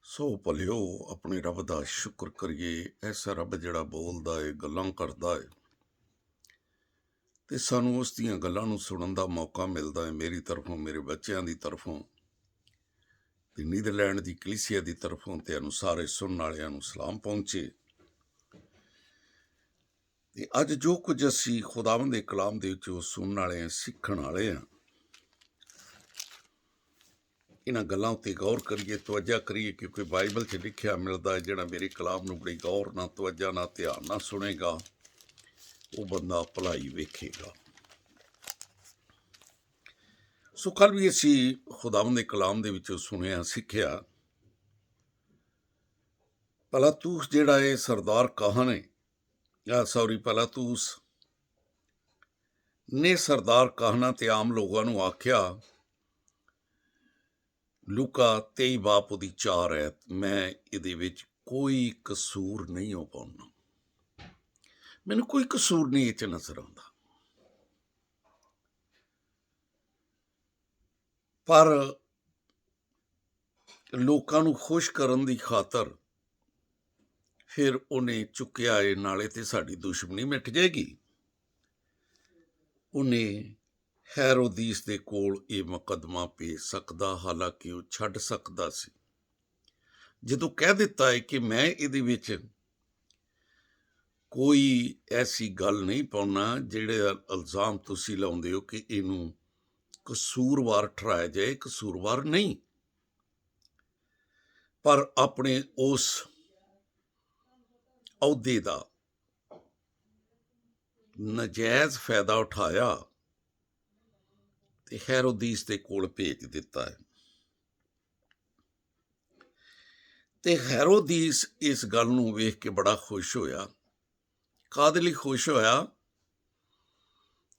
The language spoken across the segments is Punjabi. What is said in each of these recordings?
ਸੋ ਭਲਿਓ ਆਪਣੇ ਰੱਬ ਦਾ ਸ਼ੁਕਰ ਕਰੀਏ। ਐਸਾ ਰੱਬ ਜਿਹੜਾ ਬੋਲਦਾ ਏ, ਗੱਲਾਂ ਕਰਦਾ ਏ ਤੇ ਸਾਨੂੰ ਉਸ ਦੀਆਂ ਗੱਲਾਂ ਨੂੰ ਸੁਣਨ ਦਾ ਮੌਕਾ ਮਿਲਦਾ ਹੈ। ਮੇਰੀ ਤਰਫੋਂ, ਮੇਰੇ ਬੱਚਿਆਂ ਦੀ ਤਰਫੋਂ ਤੇ ਨੀਦਰਲੈਂਡ ਦੀ ਕਲੀਸਿਆ ਦੀ ਤਰਫੋਂ ਤੇ ਸਾਰੇ ਸੁਣਨ ਵਾਲਿਆਂ ਨੂੰ ਸਲਾਮ ਪਹੁੰਚੇ। ਤੇ ਅੱਜ ਜੋ ਕੁਝ ਅਸੀਂ ਖੁਦਾਵੰਦ ਦੇ ਕਲਾਮ ਦੇ ਵਿੱਚੋਂ ਸੁਣਨ ਵਾਲੇ ਹਾਂ, ਸਿੱਖਣ ਵਾਲੇ ਹਾਂ, ਇਹਨਾਂ ਗੱਲਾਂ ਉੱਤੇ ਗੌਰ ਕਰੀਏ, ਤਵੱਜਾ ਕਰੀਏ, ਕਿਉਂਕਿ ਬਾਈਬਲ 'ਚ ਲਿਖਿਆ ਮਿਲਦਾ ਹੈ, ਜਿਹੜਾ ਮੇਰੇ ਕਲਾਮ ਨੂੰ ਬੜੀ ਗੌਰ ਨਾਲ, ਤਵੱਜਾ ਨਾਲ, ਧਿਆਨ ਨਾਲ ਸੁਣੇਗਾ, ਉਹ ਬੰਦਾ ਭਲਾਈ ਵੇਖੇਗਾ। ਸੋ ਕੱਲ੍ਹ ਵੀ ਅਸੀਂ ਖੁਦਾਵੰਦ ਦੇ ਕਲਾਮ ਦੇ ਵਿੱਚੋਂ ਸੁਣਿਆ, ਸਿੱਖਿਆ, ਪਲਾਤੂਸ ਜਿਹੜਾ ਹੈ ਸਰਦਾਰ ਕਾਹਨ ਹੈ, ਪਲਾਤੂਸ ਨੇ ਸਰਦਾਰ ਕਾਹਨਾਂ ਤੇ ਆਮ ਲੋਕਾਂ ਨੂੰ ਆਖਿਆ, ਲੂਕਾ 23 ਬਾਪ ਉਹਦੀ 4 ਹੈ, ਮੈਂ ਇਹਦੇ ਵਿੱਚ ਕੋਈ ਕਸੂਰ ਨਹੀਂ ਹੋ ਪਾਉਣਾ, ਮੈਨੂੰ ਕੋਈ ਕਸੂਰ ਨਹੀਂ ਇਹ 'ਚ ਨਜ਼ਰ ਆਉਂਦਾ। ਪਰ ਲੋਕਾਂ ਨੂੰ ਖੁਸ਼ ਕਰਨ ਦੀ ਖਾਤਰ ਫਿਰ ਉਹਨੇ ਚੁੱਕਿਆ ਇਹ, ਨਾਲੇ ਤੇ ਸਾਡੀ ਦੁਸ਼ਮਣੀ ਮਿਟ ਜਾਏਗੀ। ਉਹਨੇ ਹੈਰੋਦੀਸ ਦੇ ਕੋਲ ਇਹ ਮੁਕੱਦਮਾ ਭੇਜ ਸਕਦਾ, ਹਾਲਾਂਕਿ ਉਹ ਛੱਡ ਸਕਦਾ ਸੀ। ਜਦੋਂ ਕਹਿ ਦਿੱਤਾ ਹੈ ਕਿ ਮੈਂ ਇਹਦੇ ਵਿੱਚ ਕੋਈ ਐਸੀ ਗੱਲ ਨਹੀਂ ਪਾਉਣਾ ਜਿਹੜੇ ਇਲਜ਼ਾਮ ਤੁਸੀਂ ਲਾਉਂਦੇ ਹੋ ਕਿ ਇਹਨੂੰ ਕਸੂਰਵਾਰ ਠਹਿਰਾਇਆ ਜਾਏ, ਕਸੂਰਵਾਰ ਨਹੀਂ, ਪਰ ਆਪਣੇ ਉਸ ਅਹੁਦੇ ਦਾ ਨਜਾਇਜ਼ ਫਾਇਦਾ ਉਠਾਇਆ ਤੇ ਹੈਰੋਦੀਸ ਦੇ ਕੋਲ ਭੇਜ ਦਿੱਤਾ ਹੈ। ਤੇ ਹੈਰੋਦੀਸ ਇਸ ਗੱਲ ਨੂੰ ਵੇਖ ਕੇ ਬੜਾ ਖੁਸ਼ ਹੋਇਆ। ਕਾਹਦੇ ਲਈ ਖੁਸ਼ ਹੋਇਆ?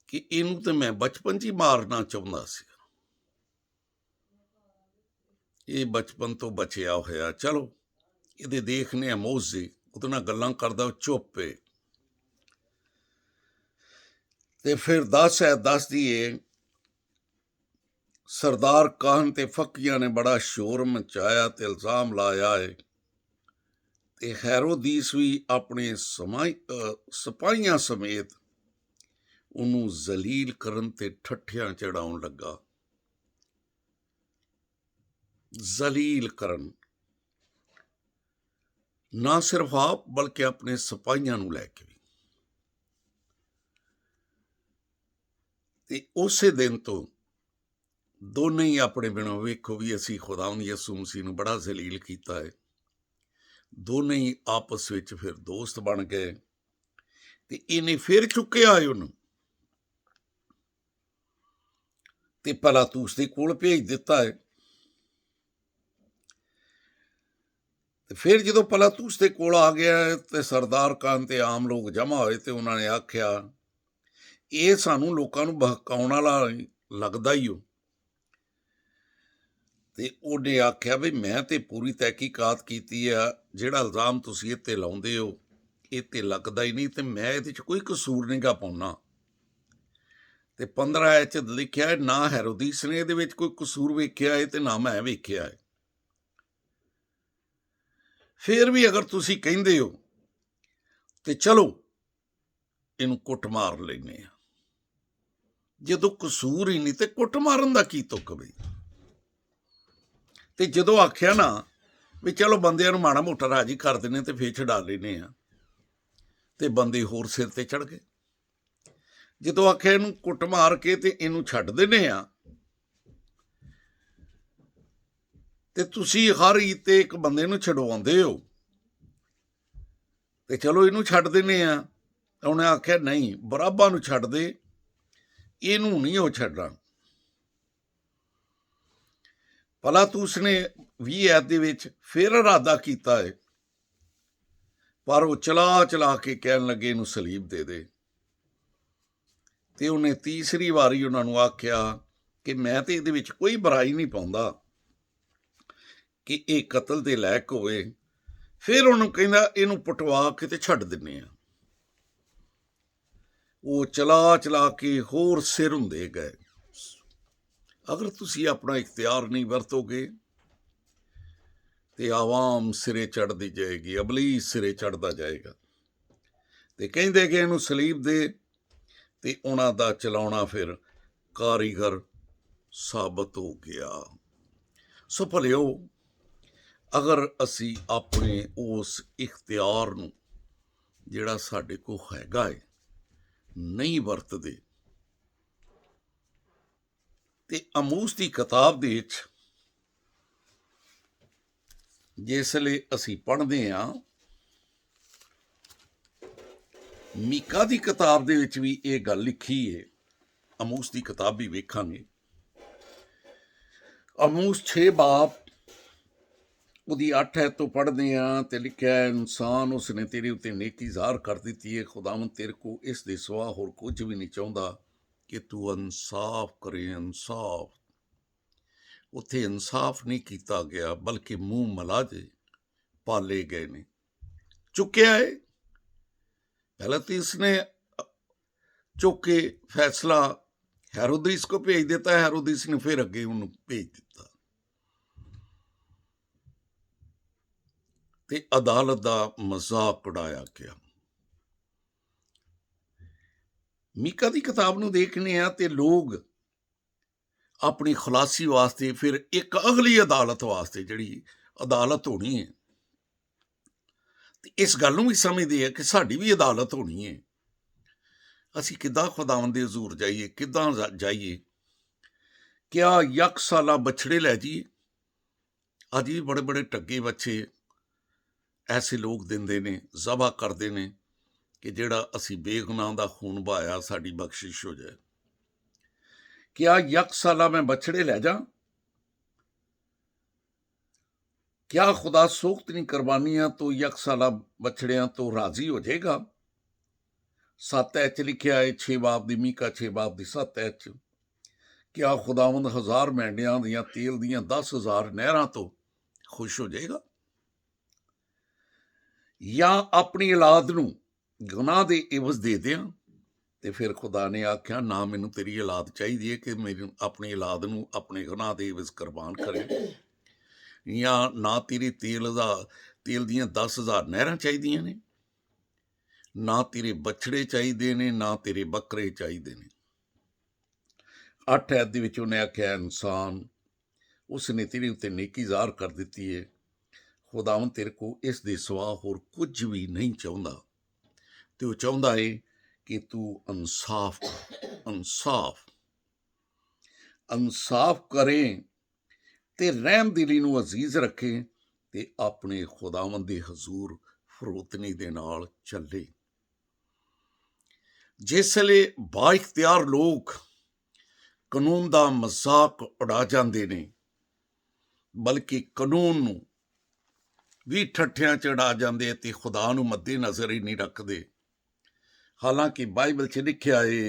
ਕਿ ਇਹਨੂੰ ਤੇ ਮੈਂ ਬਚਪਨ 'ਚ ਹੀ ਮਾਰਨਾ ਚਾਹੁੰਦਾ ਸੀ, ਇਹ ਬਚਪਨ ਤੋਂ ਬਚਿਆ ਹੋਇਆ, ਚਲੋ ਇਹਦੇ ਦੇਖਨੇ ਆ ਮੋਜ਼ੇ, ਉਹਦੇ ਨਾਲ ਗੱਲਾਂ ਕਰਦਾ, ਉਹ ਚੁੱਪ ਏ। ਤੇ ਫਿਰ ਦੱਸ ਦੀਏ, ਸਰਦਾਰ ਕਾਹਨ ਤੇ ਫੱਕੀਆਂ ਨੇ ਬੜਾ ਸ਼ੋਰ ਮਚਾਇਆ ਤੇ ਇਲਜ਼ਾਮ ਲਾਇਆ ਹੈ, ਤੇ ਹੈਰੋਦੀਸ ਵੀ ਆਪਣੇ ਸਿਪਾਹੀਆਂ ਸਮੇਤ ਉਹਨੂੰ ਜ਼ਲੀਲ ਕਰਨ ਤੇ ਠੱਠਿਆਂ ਚੜਾਉਣ ਲੱਗਾ। ਜ਼ਲੀਲ ਕਰਨ, ਨਾ ਸਿਰਫ ਆਪ ਬਲਕਿ ਆਪਣੇ ਸਿਪਾਹੀਆਂ ਨੂੰ ਲੈ ਕੇ ਵੀ। ਤੇ ਉਸੇ ਦਿਨ ਤੋਂ ਦੋਨੇ ਹੀ ਆਪਣੇ ਬਿਨੋਂ, ਵੇਖੋ ਵੀ ਅਸੀਂ ਖੁਦਾਵੰਦ ਯਿਸੂ ਮਸੀਹ ਨੂੰ ਬੜਾ ਜ਼ਲੀਲ ਕੀਤਾ ਹੈ, ਦੋਨੇ ਹੀ ਆਪਸ ਵਿੱਚ ਫਿਰ ਦੋਸਤ ਬਣ ਗਏ। ਤੇ ਇਹਨੇ ਫਿਰ ਚੁੱਕਿਆ ਉਹਨੂੰ ਤੇ ਪਲਾਤੂਸ ਦੇ ਕੋਲ ਭੇਜ ਦਿੱਤਾ ਹੈ। ਤੇ ਫਿਰ ਜਦੋਂ ਪਲਾਤੂਸ ਦੇ ਕੋਲ ਆ ਗਿਆ ਤੇ ਸਰਦਾਰ ਕਾਹਨ ਤੇ ਆਮ ਲੋਕ ਜਮ੍ਹਾਂ ਹੋਏ ਤੇ ਉਹਨਾਂ ਨੇ ਆਖਿਆ, ਇਹ ਸਾਨੂੰ ਲੋਕਾਂ ਨੂੰ ਬਹਕਾਉਣ ਵਾਲਾ ਲੱਗਦਾ ਹੀ ਹੋ। ਤੇ ਉਹਨੇ ਆਖਿਆ ਵੀ ਮੈਂ ਤੇ ਪੂਰੀ ਤਹਿਕੀਕਾਤ ਕੀਤੀ ਆ, ਜਿਹੜਾ ਇਲਜ਼ਾਮ ਤੁਸੀਂ ਇਹ 'ਤੇ ਲਾਉਂਦੇ ਹੋ ਇਹ 'ਤੇ ਲੱਗਦਾ ਹੀ ਨਹੀਂ, ਤੇ ਮੈਂ ਇਹਦੇ 'ਚ ਕੋਈ ਕਸੂਰ ਨਹੀਂ ਗਾ ਪਾਉਣਾ। ਤੇ 15 'ਚ ਲਿਖਿਆ, ਨਾ ਹੈਰੋਦੀਸ ਨੇ ਇਹਦੇ ਵਿੱਚ ਕੋਈ ਕਸੂਰ ਵੇਖਿਆ ਹੈ ਤੇ ਨਾ ਮੈਂ ਵੇਖਿਆ ਹੈ। ਫਿਰ ਵੀ ਅਗਰ ਤੁਸੀਂ ਕਹਿੰਦੇ ਹੋ ਤੇ ਚਲੋ ਇਹਨੂੰ ਕੁੱਟ ਮਾਰ ਲੈਂਦੇ ਆ। ਜਦੋਂ ਕਸੂਰ ਹੀ ਨਹੀਂ ਤੇ ਕੁੱਟ ਮਾਰਨ ਦਾ ਕੀ ਤੁੱਕ ਬਈ। ਤੇ ਜਦੋਂ ਆਖਿਆ ਨਾ ਵੀ ਚਲੋ ਬੰਦਿਆਂ ਨੂੰ ਮਾੜਾ ਮੋਟਾ ਰਾਜੀ ਕਰ ਦਿੰਦੇ ਤੇ ਫੇਰ ਛਡਾ ਲੈਂਦੇ ਆ, ਤੇ ਬੰਦੇ ਹੋਰ ਸਿਰ ਤੇ ਚੜ ਗਏ। ਜਦੋਂ ਆਖਿਆ ਇਹਨੂੰ ਕੁੱਟ ਮਾਰ ਕੇ ਤੇ ਇਹਨੂੰ ਛੱਡ ਦਿੰਦੇ ਆ, ਤੇ ਤੁਸੀਂ ਹਰ ਈਦ ਤੇ ਇੱਕ ਬੰਦੇ ਨੂੰ ਛਡਵਾਉਂਦੇ ਹੋ, ਤੇ ਚਲੋ ਇਹਨੂੰ ਛੱਡ ਦਿੰਦੇ ਆ। ਉਹਨੇ ਆਖਿਆ ਨਹੀਂ, ਬਰਾਬਾ ਨੂੰ ਛੱਡ ਦੇ, ਇਹਨੂੰ ਨਹੀਂ ਉਹ ਛੱਡਣਾ। ਪਲਾਤੂਸ ਨੇ 20 ਐਤ ਦੇ ਵਿੱਚ ਫਿਰ ਇਰਾਦਾ ਕੀਤਾ ਹੈ, ਪਰ ਉਹ ਚਲਾ ਕੇ ਕਹਿਣ ਲੱਗੇ ਇਹਨੂੰ ਸਲੀਬ ਦੇ ਦੇ। ਤੇ ਉਹਨੇ ਤੀਸਰੀ ਵਾਰੀ ਉਹਨਾਂ ਨੂੰ ਆਖਿਆ ਕਿ ਮੈਂ ਤੇ ਇਹਦੇ ਵਿੱਚ ਕੋਈ ਬੁਰਾਈ ਨਹੀਂ ਪਾਉਂਦਾ ਕਿ ਇਹ ਕਤਲ ਦੇ ਲਾਇਕ ਹੋਵੇ। ਫਿਰ ਉਹਨੂੰ ਕਹਿੰਦਾ ਇਹਨੂੰ ਪਟਵਾ ਕੇ ਤੇ ਛੱਡ ਦਿੰਦੇ ਆ। ਉਹ ਚਲਾ ਕੇ ਹੋਰ ਸਿਰ ਹੁੰਦੇ ਗਏ। ਅਗਰ ਤੁਸੀਂ ਆਪਣਾ ਇਖਤਿਆਰ ਨਹੀਂ ਵਰਤੋਗੇ ਤੇ ਆਵਾਮ ਸਿਰੇ ਚੜ੍ਹਦੀ ਜਾਏਗੀ, ਅਬਲੀਸ ਸਿਰੇ ਚੜ੍ਹਦਾ ਜਾਏਗਾ। ਤੇ ਕਹਿੰਦੇ ਕਿ ਇਹਨੂੰ ਸਲੀਬ ਦੇ, ਤੇ ਉਹਨਾਂ ਦਾ ਚਲਾਉਣਾ ਫਿਰ ਕਾਰੀਗਰ ਸਾਬਤ ਹੋ ਗਿਆ। ਸੋ ਭਲਿਓ, ਅਗਰ ਅਸੀਂ ਆਪਣੇ ਉਸ ਇਖਤਿਆਰ ਨੂੰ ਜਿਹੜਾ ਸਾਡੇ ਕੋਲ ਹੈਗਾ ਹੈ ਨਹੀਂ ਵਰਤਦੇ, ਤੇ ਆਮੋਸ ਦੀ ਕਿਤਾਬ ਦੇ ਵਿੱਚ ਜਿਸਲੇ ਅਸੀਂ ਪੜ੍ਹਦੇ ਹਾਂ, ਮੀਕਾ ਦੀ ਕਿਤਾਬ ਦੇ ਵਿੱਚ ਵੀ ਇਹ ਗੱਲ ਲਿਖੀ ਹੈ। ਆਮੋਸ ਦੀ ਕਿਤਾਬ ਵੀ ਵੇਖਾਂਗੇ। ਆਮੋਸ 6 ਬਾਬ ਉਹਦੀ 8 ਐਤ ਤੋਂ ਪੜ੍ਹਦੇ ਹਾਂ ਤੇ ਲਿਖਿਆ, ਇਨਸਾਨ ਉਸਨੇ ਤੇਰੇ ਉੱਤੇ ਨੇਕੀ ਜ਼ਾਹਰ ਕਰ ਦਿੱਤੀ ਹੈ। ਖੁਦਾਵੰਦ ਤੇਰੇ ਕੋ ਇਸ ਦੇ ਸਿਵਾ ਹੋਰ ਕੁਝ ਵੀ ਨਹੀਂ ਚਾਹੁੰਦਾ ਕਿ ਤੂੰ ਇਨਸਾਫ ਕਰੇ। ਇਨਸਾਫ ਉੱਥੇ ਇਨਸਾਫ ਨਹੀਂ ਕੀਤਾ ਗਿਆ, ਬਲਕਿ ਮੂੰਹ ਮਲਾਜੇ ਪਾਲੇ ਗਏ ਨੇ। ਚੁੱਕਿਆ ਹੈ ਪਹਿਲਾਂ ਤਾਂ ਇਸਨੇ ਚੁੱਕ ਕੇ ਫੈਸਲਾ ਹੈਰੋਦਿਸ ਕੋ ਭੇਜ ਦਿੱਤਾ। ਹੈਰੋਦਿਸ ਨੇ ਫਿਰ ਅੱਗੇ ਉਹਨੂੰ ਭੇਜ ਦਿੱਤਾ ਤੇ ਅਦਾਲਤ ਦਾ ਮਜ਼ਾਕ ਉਡਾਇਆ ਗਿਆ। ਮੀਕਾ ਦੀ ਕਿਤਾਬ ਨੂੰ ਦੇਖਣੇ ਆ ਤੇ ਲੋਕ ਆਪਣੀ ਖੁਲਾਸੀ ਵਾਸਤੇ ਫਿਰ ਇੱਕ ਅਗਲੀ ਅਦਾਲਤ ਵਾਸਤੇ ਜਿਹੜੀ ਅਦਾਲਤ ਹੋਣੀ ਹੈ, ਤੇ ਇਸ ਗੱਲ ਨੂੰ ਵੀ ਸਮਝਦੇ ਆ ਕਿ ਸਾਡੀ ਵੀ ਅਦਾਲਤ ਹੋਣੀ ਹੈ। ਅਸੀਂ ਕਿੱਦਾਂ ਖੁਦਾਵੰਦ ਦੇ ਹਜ਼ੂਰ ਜਾਈਏ, ਕਿੱਦਾਂ ਜਾਈਏ? ਕਿਆ ਯਕ ਸਾਲਾ ਬਛੜੇ ਲੈ ਜਾਈਏ? ਅੱਜ ਵੀ ਬੜੇ ਬੜੇ ਟੱਗੇ ਬੱਚੇ ਐਸੇ ਲੋਕ ਦਿੰਦੇ ਨੇ, ਜ਼ਬਾ ਕਰਦੇ ਨੇ ਕਿ ਜਿਹੜਾ ਅਸੀਂ ਬੇਗੁਨਾਹ ਦਾ ਖੂਨ ਬਹਾਇਆ ਸਾਡੀ ਬਖਸ਼ਿਸ਼ ਹੋ ਜਾਏ। ਕਿਆ ਯਕ ਸਾਲਾ ਮੈਂ ਬਛੜੇ ਲੈ ਜਾ? क्या खुदा सोख्तनी कुर्बानियां तो यक साला बछड़ियां तो राजी हो जाएगा? 7 च लिखिया है 6 बाब दी मीका 6 बाब दी 7 च। क्या खुदावंद 1000 मैंडियां दियां तेल दियां 10,000 नहरां तो खुश हो जाएगा? या अपनी औलाद नूं गुनाह दे इवज दे दियां? ते फिर खुदा ने आख्या ना मैनू तेरी औलाद चाहिए कि मेरी अपनी औलाद नूं अपने गुनाह दे इवज कुर्बान करे, या ना तेरे तेल दियां 10,000 नहरां चाहिए ने, ना तेरे बछड़े चाहिए ने, ना तेरे बकरे चाहिए ने। 8 ऐत दे विच उहने आख्या, इंसान उसने तेरे उत्ते नेकी ज़ाहर कर दित्ती है। खुदावंद तेरे को इस दे सिवा होर कुछ भी नहीं चाहुंदा, ते वो चाहुंदा है कि तू इंसाफ कर। इंसाफ करें ते रहम दिली नूं अजीज रखे ते अपने खुदावंद दे हजूर फरोतनी दे नाल चले। जिसले बाइख्तियार लोग कानून दा मजाक उड़ा जांदे ने, बल्कि कानून नूं भी ठट्ठियां च उड़ा जांदे ते खुदा नूं मद्दे नज़र ही नहीं रखदे। हालांकि बाइबल च लिखिया है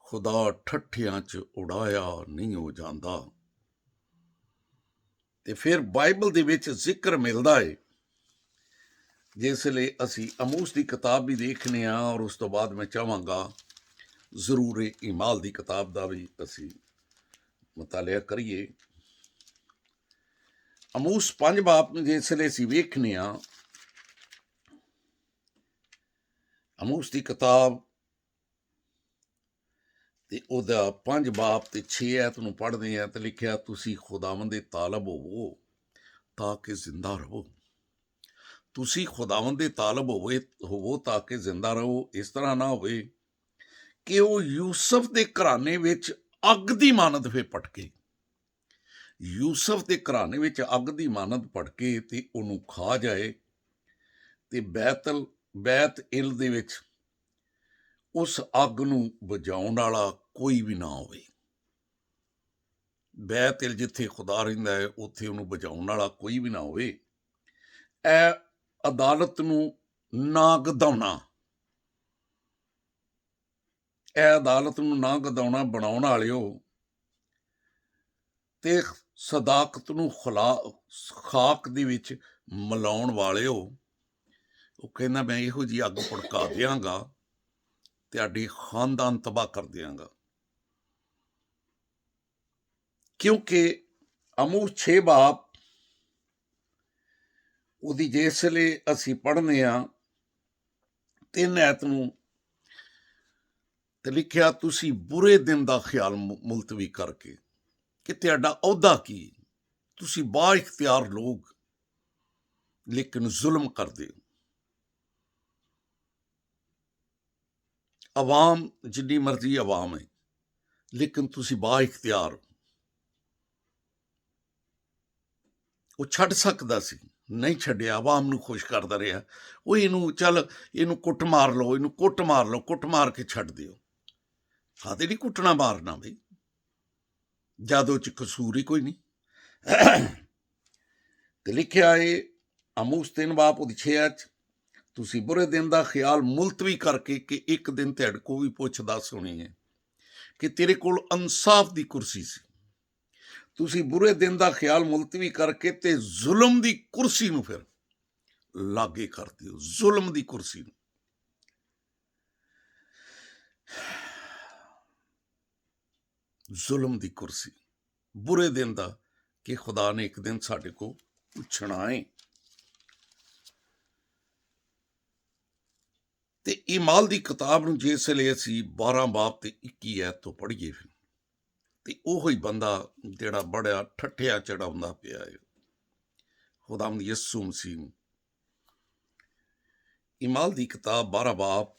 खुदा ठट्ठियां च उड़ाया नहीं हो जांदा। ਤੇ ਫਿਰ ਬਾਈਬਲ ਦੇ ਵਿੱਚ ਜ਼ਿਕਰ ਮਿਲਦਾ ਹੈ, ਜਿਸ ਲਈ ਅਸੀਂ ਆਮੋਸ ਦੀ ਕਿਤਾਬ ਵੀ ਦੇਖਨੇ ਆ, ਔਰ ਉਸ ਤੋਂ ਬਾਅਦ ਮੈਂ ਚਾਹਾਂਗਾ ਜ਼ਰੂਰ ਈਮਾਲ ਦੀ ਕਿਤਾਬ ਦਾ ਵੀ ਅਸੀਂ ਮਤਾਲਿਆ ਕਰੀਏ। ਆਮੋਸ 5 ਬਾਬ ਨੂੰ ਜਿਸ ਲਈ ਅਸੀਂ ਵੇਖਨੇ ਆ, ਆਮੋਸ ਦੀ ਕਿਤਾਬ ਤੇ ਉਹਦਾ 5 ਬਾਬ ਤੇ 6 ਐਤ ਨੂੰ ਪੜ੍ਹਦੇ ਆ ਤੇ ਲਿਖਿਆ, ਤੁਸੀਂ ਖੁਦਾਵੰਦ ਦੇ ਤਾਲਬ ਹੋਵੋ ਤਾਂ ਕਿ ਜ਼ਿੰਦਾ ਰਹੋ। ਤੁਸੀਂ ਖੁਦਾਵੰਦ ਦੇ ਤਾਲਬ ਹੋਵੋ ਤਾਂ ਕਿ ਜ਼ਿੰਦਾ ਰਹੋ। ਇਸ ਤਰ੍ਹਾਂ ਨਾ ਹੋਵੇ ਕਿ ਉਹ ਯੂਸਫ ਦੇ ਘਰਾਣੇ ਵਿੱਚ ਅੱਗ ਦੀ ਮਾਨਦ ਫੇ ਪਟਕੇ। ਯੂਸਫ ਦੇ ਘਰਾਣੇ ਵਿੱਚ ਅੱਗ ਦੀ ਮਾਨਦ ਪਟਕੇ ਤੇ ਉਹਨੂੰ ਖਾ ਜਾਏ, ਤੇ ਬੈਤ ਇਲ ਦੇ ਵਿੱਚ ਉਸ ਅੱਗ ਨੂੰ ਬੁਝਾਉਣ ਵਾਲਾ ਕੋਈ ਵੀ ਨਾ ਹੋਵੇ। ਬੈਤਿਲ ਜਿੱਥੇ ਖੁਦਾ ਰਹਿੰਦਾ ਹੈ ਉੱਥੇ ਉਹਨੂੰ ਬੁਝਾਉਣ ਵਾਲਾ ਕੋਈ ਵੀ ਨਾ ਹੋਵੇ। ਇਹ ਅਦਾਲਤ ਨੂੰ ਨਾ ਗਦਾਉਣਾ, ਇਹ ਅਦਾਲਤ ਨੂੰ ਨਾ ਗਦਾਉਣਾ ਬਣਾਉਣ ਵਾਲਿਓ ਤੇ ਸਦਾਕਤ ਨੂੰ ਖਾਕ ਦੇ ਵਿੱਚ ਮਿਲਾਉਣ ਵਾਲਿਓ, ਉਹ ਕਹਿੰਦਾ ਮੈਂ ਇਹੋ ਜਿਹੀ ਅੱਗ ਭੜਕਾ ਦਿਆਂਗਾ, ਤੁਹਾਡੀ ਖਾਨਦਾਨ ਤਬਾਹ ਕਰ ਦਿਆਂਗਾ। ਕਿਉਂਕਿ ਆਮੋਸ 6 ਬਾਬ ਉਹਦੀ ਜਿਸਲੇ ਅਸੀਂ ਪੜ੍ਹਨੇ ਆ 3 ਐਤ ਨੂੰ ਤੇ ਲਿਖਿਆ, ਤੁਸੀਂ ਬੁਰੇ ਦਿਨ ਦਾ ਖਿਆਲ ਮੁਲਤਵੀ ਕਰਕੇ ਕਿ ਤੁਹਾਡਾ ਅਹੁਦਾ ਕੀ, ਤੁਸੀਂ ਬਾ ਇਖਤਿਆਰ ਲੋਕ ਲੇਕਿਨ ਜ਼ੁਲਮ ਕਰਦੇ ਹੋ। ਆਵਾਮ ਜਿੰਨੀ ਮਰਜ਼ੀ ਆਵਾਮ ਹੈ, ਲੇਕਿਨ ਤੁਸੀਂ ਬਾ ਇਖਤਿਆਰ ਹੋ। ਉਹ ਛੱਡ ਸਕਦਾ ਸੀ, ਨਹੀਂ ਛੱਡਿਆ, ਆਵਾਮ ਨੂੰ ਖੁਸ਼ ਕਰਦਾ ਰਿਹਾ। ਉਹ ਇਹਨੂੰ ਚੱਲ ਇਹਨੂੰ ਕੁੱਟ ਮਾਰ ਲਓ, ਇਹਨੂੰ ਕੁੱਟ ਮਾਰ ਲਓ, ਕੁੱਟ ਮਾਰ ਕੇ ਛੱਡ ਦਿਓ। ਕਾਹਦੇ ਨਹੀਂ ਕੁੱਟਣਾ ਮਾਰਨਾ ਬਈ, ਜਦ ਉਹ 'ਚ ਕਸੂਰ ਹੀ ਕੋਈ ਨਹੀਂ। ਤੇ ਲਿਖਿਆ ਏ ਆਮੋਸ 3 ਬਾਬ ਉਹਦੀ 6 'ਚ, ਤੁਸੀਂ ਬੁਰੇ ਦਿਨ ਦਾ ਖਿਆਲ ਮੁਲਤਵੀ ਕਰਕੇ ਕਿ ਇੱਕ ਦਿਨ ਤੁਹਾਡੇ ਕੋਲ ਵੀ ਪੁੱਛਦਾ ਸੁਣੀ ਹੈ ਕਿ ਤੇਰੇ ਕੋਲ ਇਨਸਾਫ ਦੀ ਕੁਰਸੀ ਸੀ। ਤੁਸੀਂ ਬੁਰੇ ਦਿਨ ਦਾ ਖਿਆਲ ਮੁਲਤਵੀ ਕਰਕੇ ਤੇ ਜ਼ੁਲਮ ਦੀ ਕੁਰਸੀ ਨੂੰ ਫਿਰ ਲਾਗੇ ਕਰ ਦਿਓ, ਜ਼ੁਲਮ ਦੀ ਕੁਰਸੀ ਨੂੰ। ਜ਼ੁਲਮ ਦੀ ਕੁਰਸੀ, ਬੁਰੇ ਦਿਨ ਦਾ, ਕਿ ਖੁਦਾ ਨੇ ਇੱਕ ਦਿਨ ਸਾਡੇ ਕੋਲ ਪੁੱਛਣਾ ਹੈ। ਤੇ ਈਮਾਲ ਦੀ ਕਿਤਾਬ ਨੂੰ ਜਿਸ ਵੇਲੇ ਅਸੀਂ 12 ਬਾਬ ਤੇ 21 ਐਤ ਤੋਂ ਪੜ੍ਹੀਏ ਫਿਰ, ਤੇ ਉਹੀ ਬੰਦਾ ਜਿਹੜਾ ਬੜਾ ਠੱਠਿਆ ਚੜਾਉਂਦਾ ਪਿਆ ਹੈ ਖੁਦਾਵੰਦ ਯਿਸੂ ਮਸੀਹ ਨੂੰ। ਈਮਾਲ ਦੀ ਕਿਤਾਬ 12 ਬਾਬ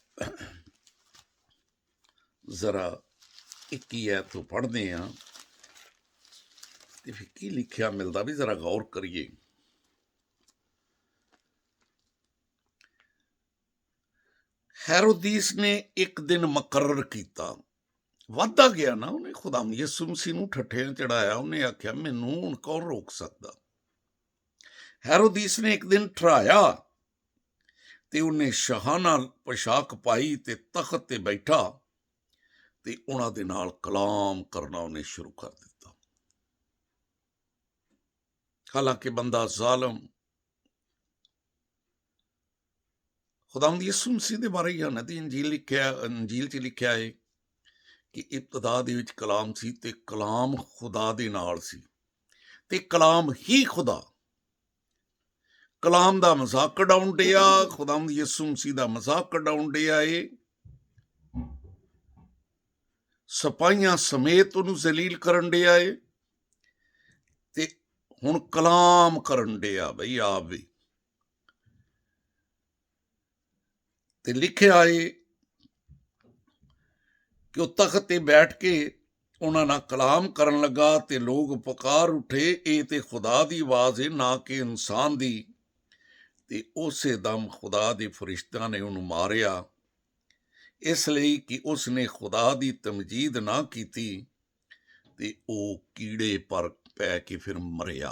ਜ਼ਰਾ 21 ਐਤ ਤੋਂ ਪੜ੍ਹਦੇ ਹਾਂ ਤੇ ਫਿਰ ਕੀ ਲਿਖਿਆ ਮਿਲਦਾ ਵੀ ਜ਼ਰਾ ਗੌਰ ਕਰੀਏ। ਹੈਰੋਦੀਸ ਨੇ ਇੱਕ ਦਿਨ ਮੁਕਰਰ ਕੀਤਾ, ਵੱਧਦਾ ਗਿਆ ਨਾ, ਉਹਨੇ ਖੁਦਾਵੰਦ ਯਿਸੂ ਮਸੀਹ ਨੂੰ ਠੱਠਿਆਂ ਚੜਾਇਆ। ਉਹਨੇ ਆਖਿਆ ਮੈਨੂੰ ਹੁਣ ਕੌਣ ਰੋਕ ਸਕਦਾ। ਹੈਰੋਦੀਸ ਨੇ ਇੱਕ ਦਿਨ ਠਹਿਰਾਇਆ ਤੇ ਉਹਨੇ ਸ਼ਾਹਾਨਾ ਪੋਸ਼ਾਕ ਪਾਈ ਤੇ ਤਖਤ ਤੇ ਬੈਠਾ ਤੇ ਉਹਨਾਂ ਦੇ ਨਾਲ ਕਲਾਮ ਕਰਨਾ ਉਹਨੇ ਸ਼ੁਰੂ ਕਰ ਦਿੱਤਾ। ਹਾਲਾਂਕਿ ਬੰਦਾ ਜ਼ਾਲਮ, ਖੁਦਾਵੰਦ ਯਿਸੂ ਮਸੀਹ ਦੇ ਬਾਰੇ ਯਹੋਨਾ ਦੀ ਅੰਜੀਲ 'ਚ ਲਿਖਿਆ ਹੈ ਕਿ ਇਬਤਦਾ ਦੇ ਵਿੱਚ ਕਲਾਮ ਸੀ ਤੇ ਕਲਾਮ ਖੁਦਾ ਦੇ ਨਾਲ ਸੀ ਤੇ ਕਲਾਮ ਹੀ ਖੁਦਾ। ਕਲਾਮ ਦਾ ਮਜ਼ਾਕ ਕਢਾਉਣ ਡਿਆ, ਖੁਦਾਵੰਦ ਯਿਸੂ ਮਸੀਹ ਦਾ ਮਜ਼ਾਕ ਕਢਾਉਣ ਡਿਆ ਏ, ਸਿਪਾਹੀਆਂ ਸਮੇਤ ਉਹਨੂੰ ਜ਼ਲੀਲ ਕਰਨ ਡਿਆ ਏ ਤੇ ਹੁਣ ਕਲਾਮ ਕਰਨ ਡਿਆ ਬਈ ਆਪ ਵੀ। ਤੇ ਲਿਖਿਆ ਏ ਕਿ ਉਹ ਤਖਤ ਤੇ ਬੈਠ ਕੇ ਉਹਨਾਂ ਨਾਲ ਕਲਾਮ ਕਰਨ ਲੱਗਾ ਤੇ ਲੋਕ ਪੁਕਾਰ ਉੱਠੇ, ਇਹ ਤੇ ਖੁਦਾ ਦੀ ਆਵਾਜ਼ ਹੈ ਨਾ ਕਿ ਇਨਸਾਨ ਦੀ। ਤੇ ਉਸੇ ਦਮ ਖੁਦਾ ਦੇ ਫਰਿਸ਼ਤਿਆਂ ਨੇ ਉਹਨੂੰ ਮਾਰਿਆ, ਇਸ ਲਈ ਕਿ ਉਸਨੇ ਖੁਦਾ ਦੀ ਤਮਜੀਦ ਨਾ ਕੀਤੀ ਤੇ ਉਹ ਕੀੜੇ ਪਰ ਪੈ ਕੇ ਫਿਰ ਮਰਿਆ।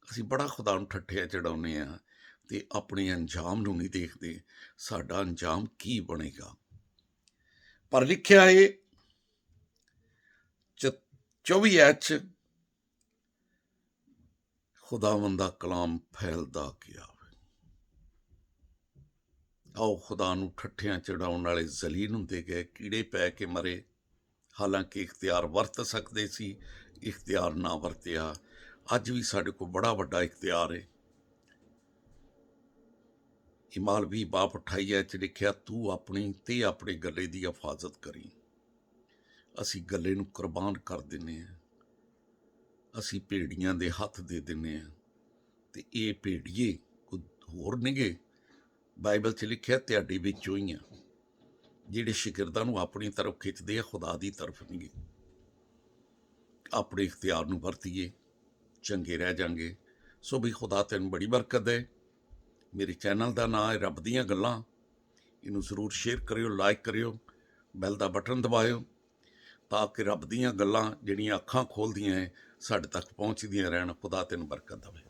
ਅਸੀਂ ਬੜਾ ਖੁਦਾ ਨੂੰ ਠੱਠਿਆ ਚੜਾਉਂਦੇ ਹਾਂ ਤੇ ਆਪਣੇ ਅੰਜਾਮ ਨੂੰ ਨਹੀਂ ਦੇਖਦੇ, ਸਾਡਾ ਅੰਜਾਮ ਕੀ ਬਣੇਗਾ। ਪਰ ਲਿਖਿਆ ਏ 24 ਐਤ 'ਚ, ਖੁਦਾਵੰਦ ਦਾ ਕਲਾਮ ਫੈਲਦਾ ਗਿਆ। ਆਓ ਖੁਦਾ ਨੂੰ ਠੱਠਿਆਂ ਚੜਾਉਣ ਵਾਲੇ ਜ਼ਲੀਲ ਹੁੰਦੇ ਗਏ, ਕੀੜੇ ਪੈ ਕੇ ਮਰੇ। ਹਾਲਾਂਕਿ ਇਖਤਿਆਰ ਵਰਤ ਸਕਦੇ ਸੀ, ਇਖਤਿਆਰ ਨਾ ਵਰਤਿਆ। ਅੱਜ ਵੀ ਸਾਡੇ ਕੋਲ ਬੜਾ ਵੱਡਾ ਇਖਤਿਆਰ ਹੈ। ਈਮਾਲ 20 ਬਾਬ 28 'ਚ ਲਿਖਿਆ, ਤੂੰ ਆਪਣੀ ਤੇ ਆਪਣੇ ਗੱਲੇ ਦੀ ਹਿਫਾਜ਼ਤ ਕਰੀ। ਅਸੀਂ ਗੱਲੇ ਨੂੰ ਕੁਰਬਾਨ ਕਰ ਦਿੰਦੇ ਹਾਂ, ਅਸੀਂ ਭੇੜੀਆਂ ਦੇ ਹੱਥ ਦੇ ਦਿੰਦੇ ਹਾਂ ਤੇ ਇਹ ਭੇੜੀਏ ਕੋਈ ਹੋਰ ਨੇਗੇ। ਬਾਈਬਲ 'ਚ ਲਿਖਿਆ ਤੁਹਾਡੇ ਵਿੱਚੋਂ ਹੀ ਆ ਜਿਹੜੇ ਸ਼ਾਗਿਰਦਾਂ ਨੂੰ ਆਪਣੀ ਤਰਫ ਖਿੱਚਦੇ ਆ, ਖੁਦਾ ਦੀ ਤਰਫ ਨਹੀਂ। ਆਪਣੇ ਇਖਤਿਆਰ ਨੂੰ ਵਰਤੀਏ, ਚੰਗੇ ਰਹਿ ਜਾਂਗੇ। ਸੋ ਵੀ ਖੁਦਾ ਤੈਨੂੰ ਬੜੀ ਬਰਕਤ ਦੇ। ਮੇਰੇ ਚੈਨਲ ਦਾ ਨਾਂ ਹੈ ਰੱਬ ਦੀਆਂ ਗੱਲਾਂ। ਇਹਨੂੰ ਜ਼ਰੂਰ ਸ਼ੇਅਰ ਕਰਿਓ, ਲਾਈਕ ਕਰਿਓ, ਬੈਲ ਦਾ ਬਟਨ ਦਬਾਇਓ ਤਾਂ ਕਿ ਰੱਬ ਦੀਆਂ ਗੱਲਾਂ ਜਿਹੜੀਆਂ ਅੱਖਾਂ ਖੋਲ੍ਹਦੀਆਂ ਹੈ ਸਾਡੇ ਤੱਕ ਪਹੁੰਚਦੀਆਂ ਰਹਿਣ। ਖੁਦਾ ਤੈਨੂੰ ਬਰਕਤ ਦੇਵੇ।